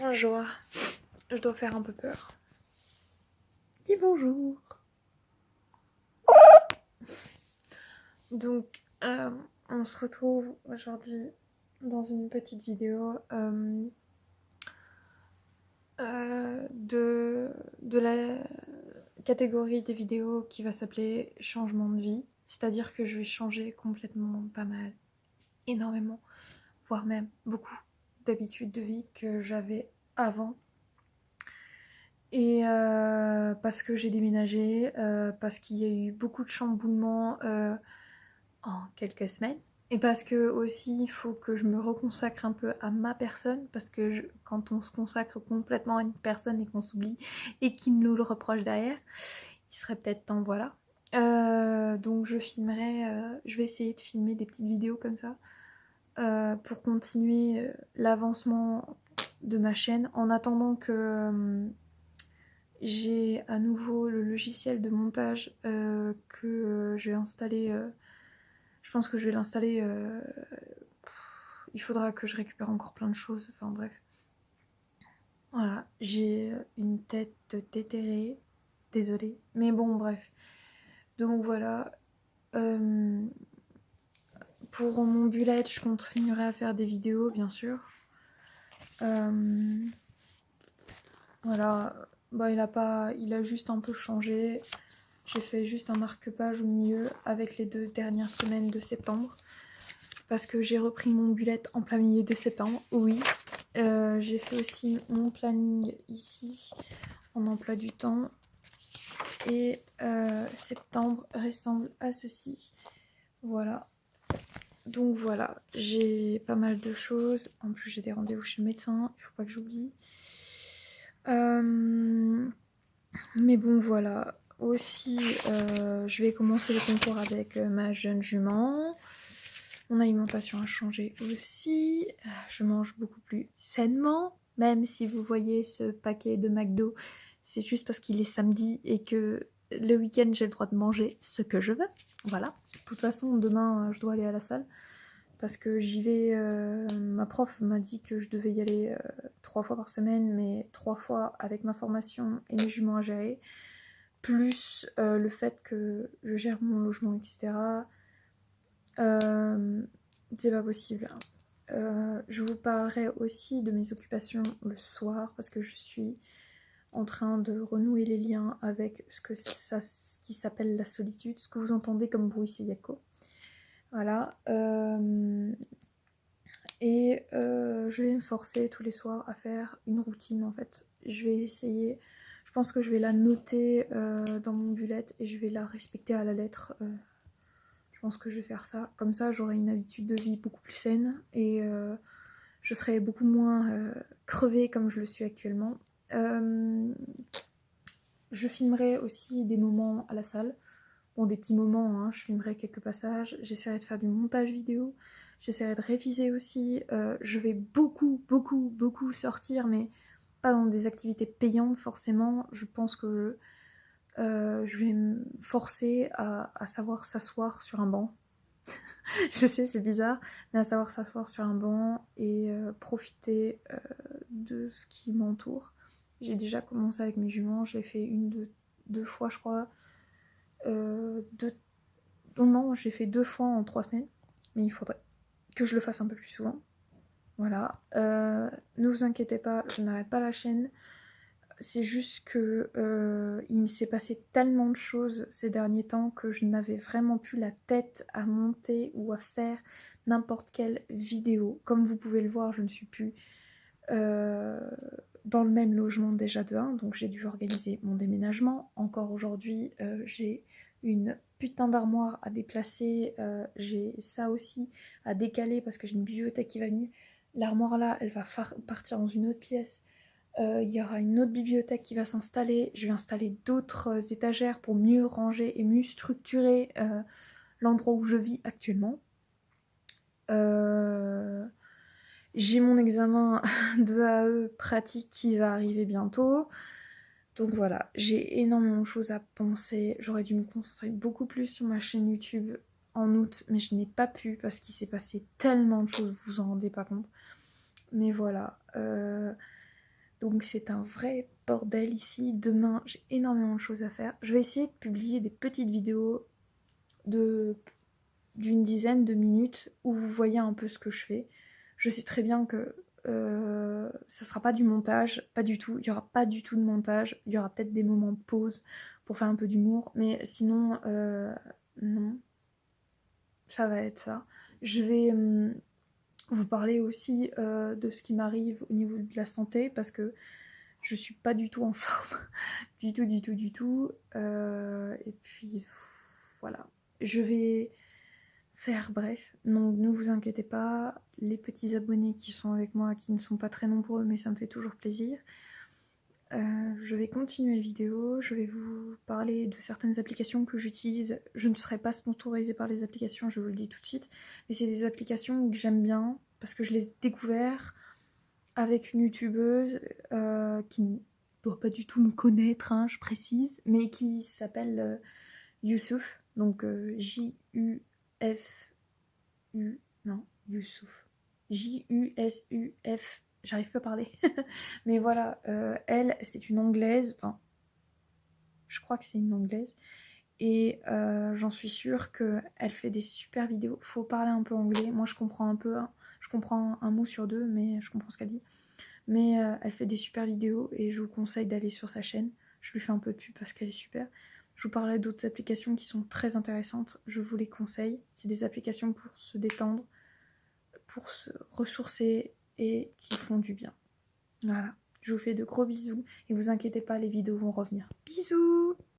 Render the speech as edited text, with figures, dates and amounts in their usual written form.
Bonjour. Je dois faire un peu peur. Dis bonjour. Donc, on se retrouve aujourd'hui dans une petite vidéo de la catégorie des vidéos qui va s'appeler changement de vie. C'est-à-dire que je vais changer complètement pas mal, énormément, voire même beaucoup d'habitudes de vie que j'avais avant. Et parce que j'ai déménagé, parce qu'il y a eu beaucoup de chamboulements en quelques semaines. Et parce que aussi il faut que je me reconsacre un peu à ma personne, parce que quand on se consacre complètement à une personne et qu'on s'oublie et qu'il nous le reproche derrière, il serait peut-être temps, voilà. Donc je filmerai, je vais essayer de filmer des petites vidéos comme ça pour continuer l'avancement de ma chaîne en attendant que j'ai à nouveau le logiciel de montage que j'ai installé. Je pense que je vais l'installer. Il faudra que je récupère encore plein de choses. Enfin bref. Voilà, j'ai une tête déterrée. Désolée. Mais bon, bref. Donc voilà. Pour mon bullet, je continuerai à faire des vidéos, bien sûr. Voilà. Bah, il a juste un peu changé. J'ai fait juste un marque-page au milieu avec les 2 dernières semaines de septembre. Parce que j'ai repris mon bullet en plein milieu de septembre, oui. J'ai fait aussi mon planning ici, en emploi du temps. Et septembre ressemble à ceci. Voilà. Donc voilà, j'ai pas mal de choses. En plus, j'ai des rendez-vous chez le médecin, il faut pas que j'oublie. Mais bon, voilà. Aussi, je vais commencer le concours avec ma jeune jument. Mon alimentation a changé aussi. Je mange beaucoup plus sainement. Même si vous voyez ce paquet de McDo, c'est juste parce qu'il est samedi et que le week-end, j'ai le droit de manger ce que je veux. Voilà. De toute façon, demain, je dois aller à la salle. Parce que j'y vais... ma prof m'a dit que je devais y aller 3 fois par semaine, mais 3 fois avec ma formation et mes juments à gérer. Plus le fait que je gère mon logement, etc. C'est pas possible. Je vous parlerai aussi de mes occupations le soir parce que je suis en train de renouer les liens avec ce qui s'appelle la solitude. Ce que vous entendez comme bruit, c'est Yako. Voilà. Et je vais me forcer tous les soirs à faire une routine en fait. Je vais essayer. Je pense que je vais la noter dans mon bullet et je vais la respecter à la lettre. Je pense que je vais faire ça. Comme ça, j'aurai une habitude de vie beaucoup plus saine et je serai beaucoup moins crevée comme je le suis actuellement. Je filmerai aussi des moments à la salle. Bon, des petits moments, hein. Je filmerai quelques passages. J'essaierai de faire du montage vidéo. J'essaierai de réviser aussi. Je vais beaucoup sortir, mais pas dans des activités payantes forcément. Je pense que je vais me forcer à savoir s'asseoir sur un banc. Je sais, c'est bizarre, mais à savoir s'asseoir sur un banc et profiter de ce qui m'entoure. J'ai déjà commencé avec mes juments, je l'ai fait deux fois, je crois. Non, j'ai fait 2 fois en 3 semaines, mais il faudrait que je le fasse un peu plus souvent. Voilà. Ne vous inquiétez pas, je n'arrête pas la chaîne. C'est juste que il s'est passé tellement de choses ces derniers temps que je n'avais vraiment plus la tête à monter ou à faire n'importe quelle vidéo. Comme vous pouvez le voir, je ne suis plus dans le même logement déjà de 1, donc j'ai dû organiser mon déménagement. Encore aujourd'hui, j'ai une putain d'armoire à déplacer, j'ai ça aussi à décaler parce que j'ai une bibliothèque qui va venir. L'armoire là, elle va partir dans une autre pièce. Il y aura une autre bibliothèque qui va s'installer. Je vais installer d'autres étagères pour mieux ranger et mieux structurer l'endroit où je vis actuellement. J'ai mon examen de AE pratique qui va arriver bientôt. Donc voilà, j'ai énormément de choses à penser. J'aurais dû me concentrer beaucoup plus sur ma chaîne YouTube en août, mais je n'ai pas pu parce qu'il s'est passé tellement de choses, vous vous en rendez pas compte. Mais voilà, Donc c'est un vrai bordel ici. Demain, j'ai énormément de choses à faire. Je vais essayer de publier des petites vidéos d'une dizaine de minutes où vous voyez un peu ce que je fais. Je sais très bien que ça sera pas du montage, pas du tout. Il y aura pas du tout de montage. Il y aura peut-être des moments de pause pour faire un peu d'humour, mais sinon, non, ça va être ça. Je vais vous parler aussi de ce qui m'arrive au niveau de la santé parce que je suis pas du tout en forme, du tout, du tout, du tout. Et puis voilà, je vais faire bref. Donc ne vous inquiétez pas, les petits abonnés qui sont avec moi, qui ne sont pas très nombreux, mais ça me fait toujours plaisir. Je vais continuer la vidéo, je vais vous parler de certaines applications que j'utilise. Je ne serai pas sponsorisée par les applications, je vous le dis tout de suite, mais c'est des applications que j'aime bien parce que je les ai découvertes avec une youtubeuse qui ne doit pas du tout me connaître, hein, je précise, mais qui s'appelle Youssouf, donc J-U-F-U, non, Youssouf, J-U-S-U-F, j'arrive pas à parler, mais voilà, elle, c'est une anglaise, enfin, je crois que c'est une anglaise, et j'en suis sûre qu'elle fait des super vidéos. Faut parler un peu anglais, moi je comprends un peu, hein, je comprends un mot sur deux, mais je comprends ce qu'elle dit. Mais elle fait des super vidéos et je vous conseille d'aller sur sa chaîne. Je lui fais un peu de pub parce qu'elle est super. Je vous parlais d'autres applications qui sont très intéressantes, je vous les conseille. C'est des applications pour se détendre, pour se ressourcer et qui font du bien. Voilà, je vous fais de gros bisous et vous inquiétez pas, les vidéos vont revenir. Bisous!